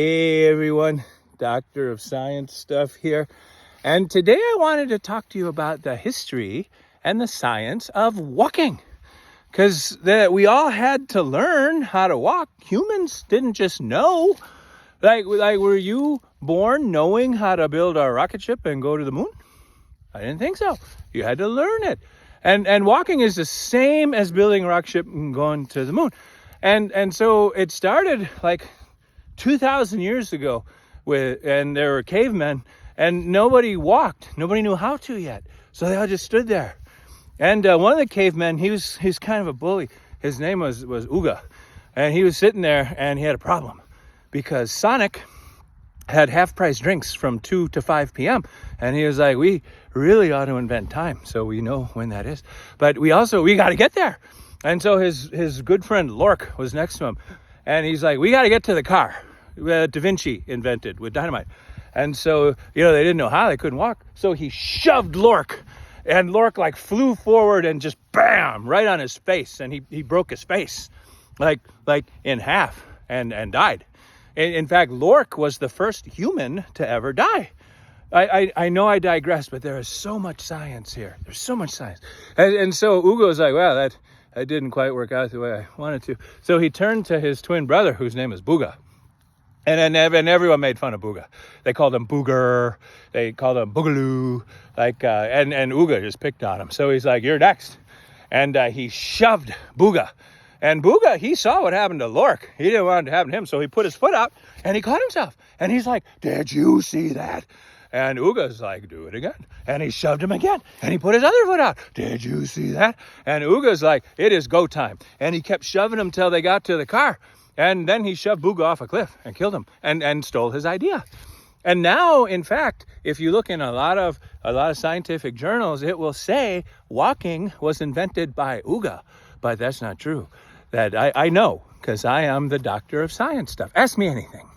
Hey everyone, Doctor of Science stuff here. And today I wanted to talk to you about the history and the science of walking. Because we all had to learn how to walk. Humans didn't just know. Like, were you born knowing how to build a rocket ship and go to the moon? I didn't think so. You had to learn it. And walking is the same as building a rocket ship and going to the moon. And so it started like 2,000 years ago and there were cavemen and nobody walked. Nobody knew how to yet. So they all just stood there. And one of the cavemen, he's kind of a bully. His name was Uga. And he was sitting there and he had a problem because Sonic had half-price drinks from 2 to 5 p.m. And he was like, we really ought to invent time so we know when that is. But we got to get there. And so his good friend Lork was next to him. And he's like, we got to get to the car Da Vinci invented with dynamite. And so, they didn't know how, they couldn't walk. So he shoved Lork, and Lork like flew forward and just bam, right on his face. And he broke his face like in half and died. In fact, Lork was the first human to ever die. I know I digress, but there is so much science here. There's so much science. And so Ugo was like, well, that didn't quite work out the way I wanted to. So he turned to his twin brother, whose name is Booga. And everyone made fun of Booga. They called him Booger. They called him Boogaloo. And Uga just picked on him. So he's like, you're next. And he shoved Booga. And Booga, he saw what happened to Lork. He didn't want it to happen to him. So he put his foot out and he caught himself. And he's like, did you see that? And Uga's like, do it again. And he shoved him again. And he put his other foot out. Did you see that? And Uga's like, it is go time. And he kept shoving him till they got to the car. And then he shoved Booga off a cliff and killed him and stole his idea. And now, in fact, if you look in a lot of scientific journals, it will say walking was invented by Uga. But that's not true. That I know, because I am the doctor of science stuff. Ask me anything.